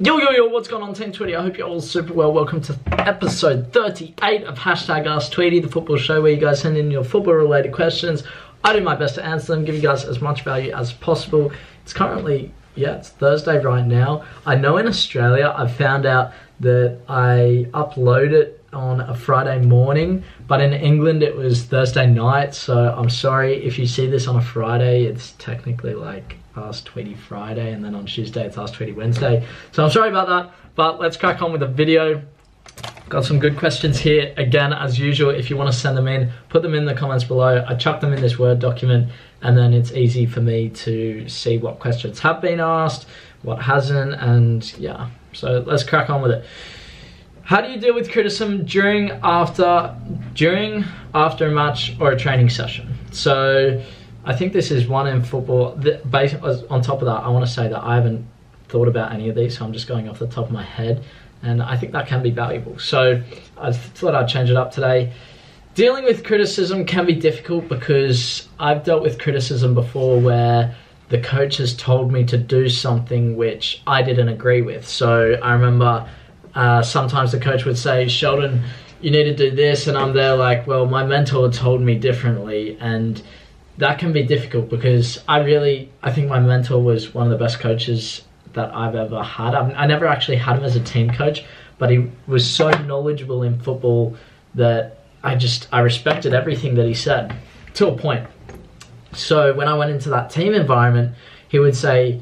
Yo, what's going on, Team Tweedie? I hope you're all super well. Welcome to episode 38 of #AskTweedie, the football show where you guys send in your football-related questions. I do my best to answer them, give you guys as much value as possible. It's currently, it's Thursday right now. I know in Australia, I've found out that I upload it on a Friday morning, but in England it was Thursday night, so I'm sorry if you see this on a Friday. It's technically like Ask Tweedie Friday, and then on Tuesday it's Ask Tweedie Wednesday. So I'm sorry about that, but let's crack on with the video. Got some good questions here. Again, as usual, if you want to send them in, put them in the comments below. I chuck them in this Word document, and then it's easy for me to see what questions have been asked, what hasn't, and yeah. So let's crack on with it. How do you deal with criticism during, after a match or a training session? So I think this is one in football. On top of that, I want to say that I haven't thought about any of these, so I'm just going off the top of my head, and I think that can be valuable. So I thought I'd change it up today. Dealing with criticism can be difficult because I've dealt with criticism before where the coach has told me to do something which I didn't agree with. So I remember sometimes the coach would say, "Sheldon, you need to do this," and I'm there like, well, my mentor told me differently, and that can be difficult because I think my mentor was one of the best coaches that I've ever had. I never actually had him as a team coach, but he was so knowledgeable in football that I respected everything that he said to a point. So when I went into that team environment, he would say,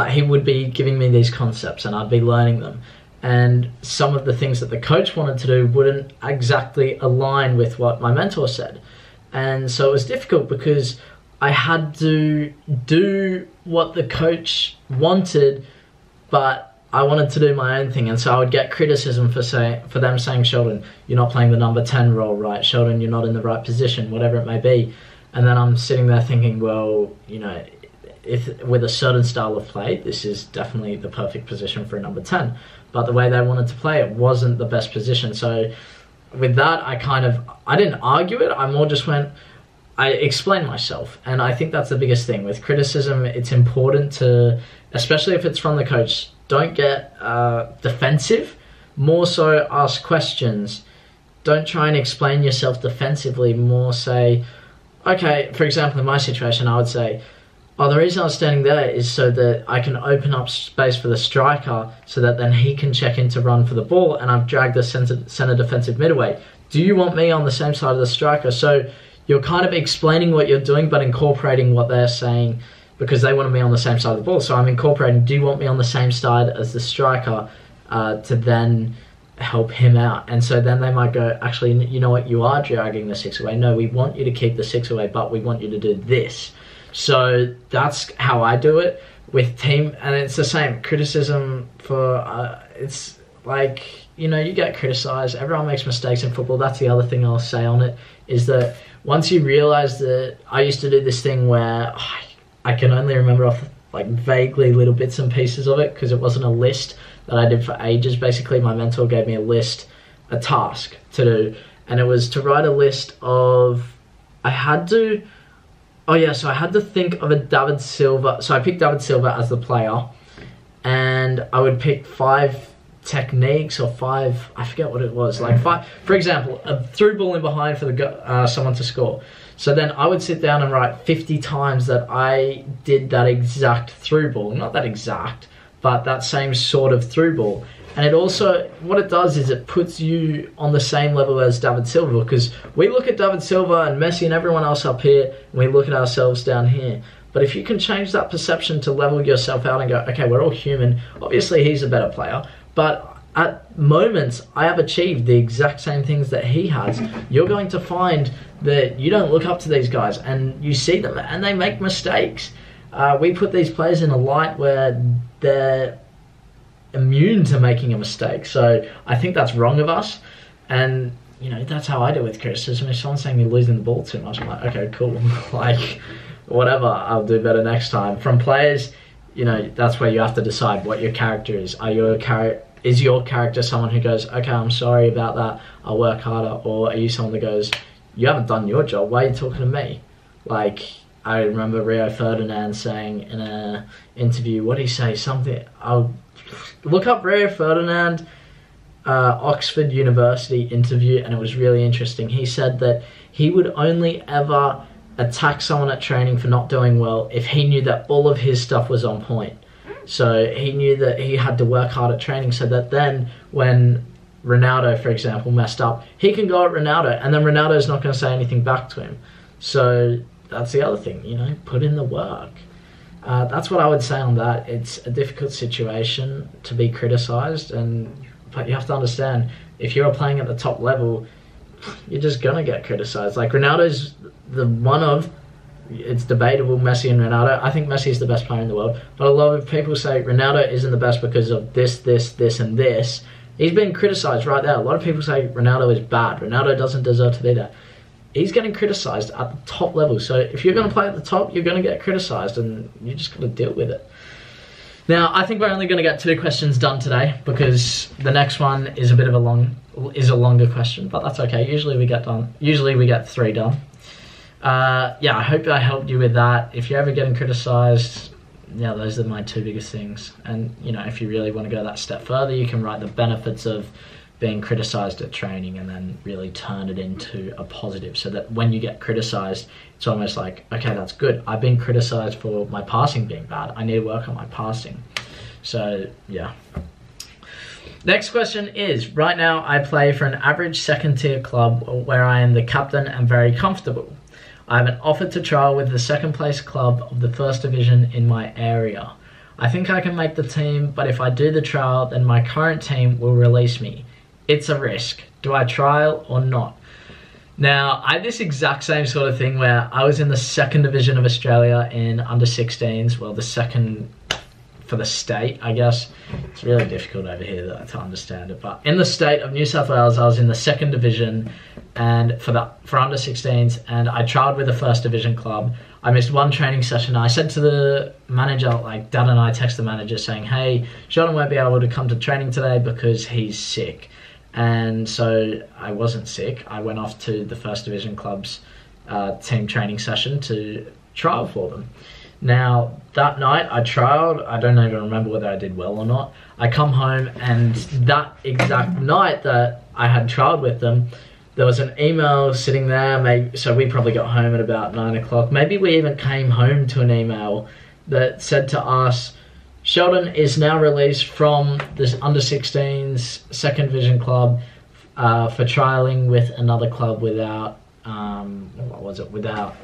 he would be giving me these concepts and I'd be learning them. And some of the things that the coach wanted to do wouldn't exactly align with what my mentor said. And so it was difficult because I had to do what the coach wanted, but I wanted to do my own thing. And so I would get criticism for them saying, "Sheldon, you're not playing the number 10 role right. Sheldon, you're not in the right position," whatever it may be. And then I'm sitting there thinking, well, you know, if with a certain style of play, this is definitely the perfect position for a number 10. But the way they wanted to play it wasn't the best position. So with that, I didn't argue it. I more just I explained myself. And I think that's the biggest thing. With criticism, it's important to, especially if it's from the coach, don't get defensive. More so ask questions. Don't try and explain yourself defensively. More say, okay, for example, in my situation, I would say, "Oh, the reason I was standing there is so that I can open up space for the striker so that then he can check in to run for the ball, and I've dragged the center defensive mid away. Do you want me on the same side of the striker?" So you're kind of explaining what you're doing, but incorporating what they're saying because they want me on the same side of the ball. So I'm incorporating, do you want me on the same side as the striker to then help him out? And so then they might go, "Actually, you know what, you are dragging the 6 away. No, we want you to keep the 6 away, but we want you to do this." So that's how I do it with team, and it's the same. Criticism for, it's like, you know, you get criticized, everyone makes mistakes in football. That's the other thing I'll say on it, is that once you realize that, I used to do this thing where I can only remember off like vaguely little bits and pieces of it because it wasn't a list that I did for ages. Basically, my mentor gave me a list, a task to do, and it was to write a list of, so I had to think of a David Silva. So I picked David Silva as the player, and I would pick 5 techniques or 5, I forget what it was, like 5, for example, a through ball in behind for someone to score. So then I would sit down and write 50 times that I did that exact through ball, not that exact, but that same sort of through ball. And it also, what it does is it puts you on the same level as David Silva, because we look at David Silva and Messi and everyone else up here, and we look at ourselves down here. But if you can change that perception to level yourself out and go, okay, we're all human. Obviously, he's a better player, but at moments, I have achieved the exact same things that he has. You're going to find that you don't look up to these guys, and you see them, and they make mistakes. We put these players in a light where they're immune to making a mistake. So I think that's wrong of us, and you know, that's how I do with criticism. If someone's saying you're losing the ball too much, I'm like, okay, cool. Like, whatever, I'll do better next time. From players, you know, that's where you have to decide what your character is. Is your character someone who goes, okay, I'm sorry about that, I'll work harder? Or are you someone that goes, you haven't done your job, why are you talking to me? Like, I remember Rio Ferdinand saying in an interview, what did he say? Something, look up Rio Ferdinand, Oxford University interview, and it was really interesting. He said that he would only ever attack someone at training for not doing well if he knew that all of his stuff was on point. So he knew that he had to work hard at training, so that then when Ronaldo, for example, messed up, he can go at Ronaldo, and then Ronaldo's not going to say anything back to him. So that's the other thing, you know, put in the work. That's what I would say on that. It's a difficult situation to be criticised, but you have to understand, if you're playing at the top level, you're just going to get criticised. Like, Ronaldo's it's debatable, Messi and Ronaldo. I think Messi is the best player in the world, but a lot of people say Ronaldo isn't the best because of this, and this. He's been criticised right there. A lot of people say Ronaldo is bad. Ronaldo doesn't deserve to be there. He's getting criticised at the top level. So if you're going to play at the top, you're going to get criticised, and you just got to deal with it. Now, I think we're only going to get 2 questions done today, because the next one is a longer question, but that's okay. Usually we get 3 done. Yeah, I hope I helped you with that. If you're ever getting criticised, yeah, those are my 2 biggest things. And, you know, if you really want to go that step further, you can write the benefits of being criticised at training and then really turn it into a positive, so that when you get criticised, it's almost like, okay, that's good. I've been criticised for my passing being bad. I need to work on my passing. So, yeah. Next question is, right now I play for an average 2nd tier club where I am the captain and very comfortable. I have an offer to trial with the 2nd place club of the 1st division in my area. I think I can make the team, but if I do the trial, then my current team will release me. It's a risk. Do I trial or not? Now, I had this exact same sort of thing where I was in the 2nd division of Australia in under 16s. Well, the 2nd for the state, I guess. It's really difficult over here to understand it. But in the state of New South Wales, I was in the 2nd division and for under 16s, and I trialled with the 1st division club. I missed 1 training session. I said to the manager, like, Dad and I text the manager saying, hey, Jordan won't be able to come to training today because he's sick. And so I wasn't sick. I went off to the 1st division club's team training session to trial for them. Now, that night I trialed. I don't even remember whether I did well or not. I come home, and that exact night that I had trialed with them, there was an email sitting there. So we probably got home at about 9 o'clock. Maybe we even came home to an email that said to us, Sheldon is now released from this under 16s 2nd division club for trialing with another club without, without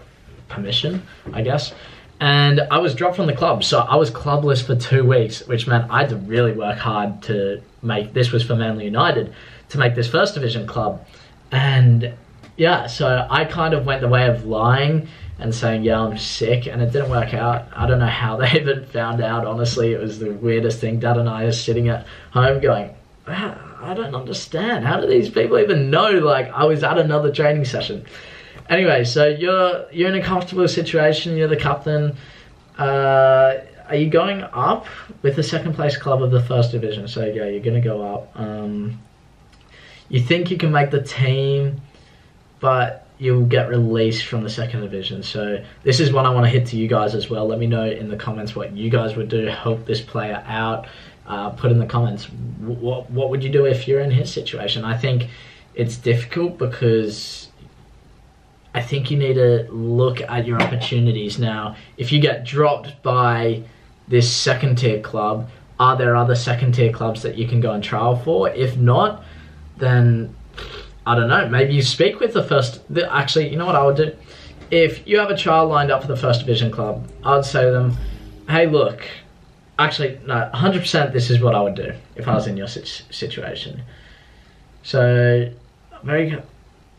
permission, I guess. And I was dropped from the club, so I was clubless for 2 weeks, which meant I had to really work hard to make, this was for Manly United, to make this 1st division club. And yeah, so I kind of went the way of lying and saying, yeah, I'm sick, and it didn't work out. I don't know how they even found out, honestly. It was the weirdest thing. Dad and I are sitting at home going, I don't understand. How do these people even know, like, I was at another training session? Anyway, so you're in a comfortable situation. You're the captain. Are you going up with the 2nd place club of the 1st division? So yeah, you're going to go up. You think you can make the team, but you'll get released from the 2nd division. So this is one I want to hit to you guys as well. Let me know in the comments what you guys would do to help this player out. Put in the comments, what would you do if you're in his situation? I think it's difficult because I think you need to look at your opportunities. Now, if you get dropped by this 2nd tier club, are there other 2nd tier clubs that you can go and trial for? If not, then I don't know, maybe you speak with the 1st, actually, you know what I would do? If you have a trial lined up for the 1st division club, I would say to them, hey, look, actually, no, 100% this is what I would do if I was in your situation. So,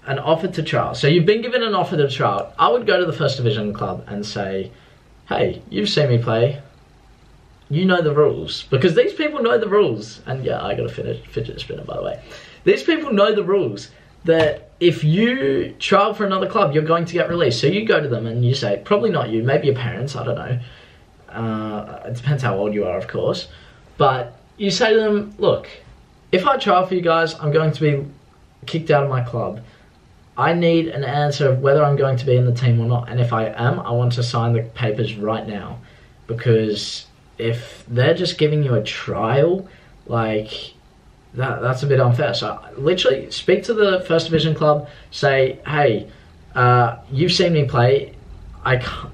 an offer to trial. So you've been given an offer to trial. I would go to the 1st division club and say, hey, you've seen me play. You know the rules. Because these people know the rules. And yeah, I got a fidget spinner, by the way. These people know the rules. That if you trial for another club, you're going to get released. So you go to them and you say, probably not you, maybe your parents, I don't know. It depends how old you are, of course. But you say to them, look, if I trial for you guys, I'm going to be kicked out of my club. I need an answer of whether I'm going to be in the team or not. And if I am, I want to sign the papers right now. Because if they're just giving you a trial, like, that's a bit unfair. So literally speak to the First Division club, say, hey, you've seen me play,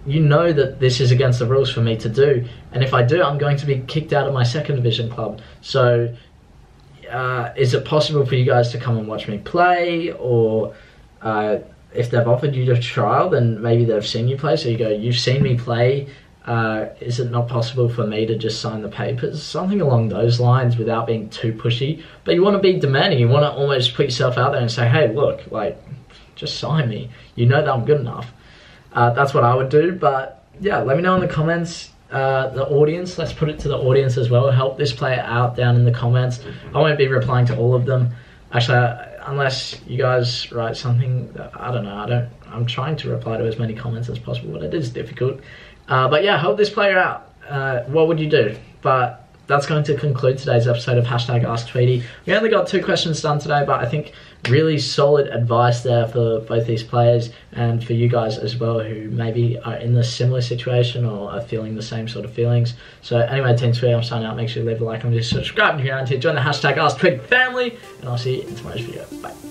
you know that this is against the rules for me to do, and if I do, I'm going to be kicked out of my Second Division club. So is it possible for you guys to come and watch me play? Or if they've offered you a trial, then maybe they've seen you play, so you go, you've seen me play, is it not possible for me to just sign the papers? Something along those lines without being too pushy. But you want to be demanding, you want to almost put yourself out there and say, hey, look, like, just sign me. You know that I'm good enough. That's what I would do. But yeah, let me know in the comments, the audience. Let's put it to the audience as well. Help this player out down in the comments. I won't be replying to all of them. Actually, unless you guys write something that, I don't know. I'm trying to reply to as many comments as possible, but it is difficult. But yeah, help this player out. What would you do? But that's going to conclude today's episode of Hashtag Ask Tweedie. We only got 2 questions done today, but I think really solid advice there for both these players and for you guys as well, who maybe are in a similar situation or are feeling the same sort of feelings. So anyway, Team Tweedie, I'm signing out. Make sure you leave a like and subscribe if you're around here. Join the Hashtag Ask Tweedie family, and I'll see you in tomorrow's video. Bye.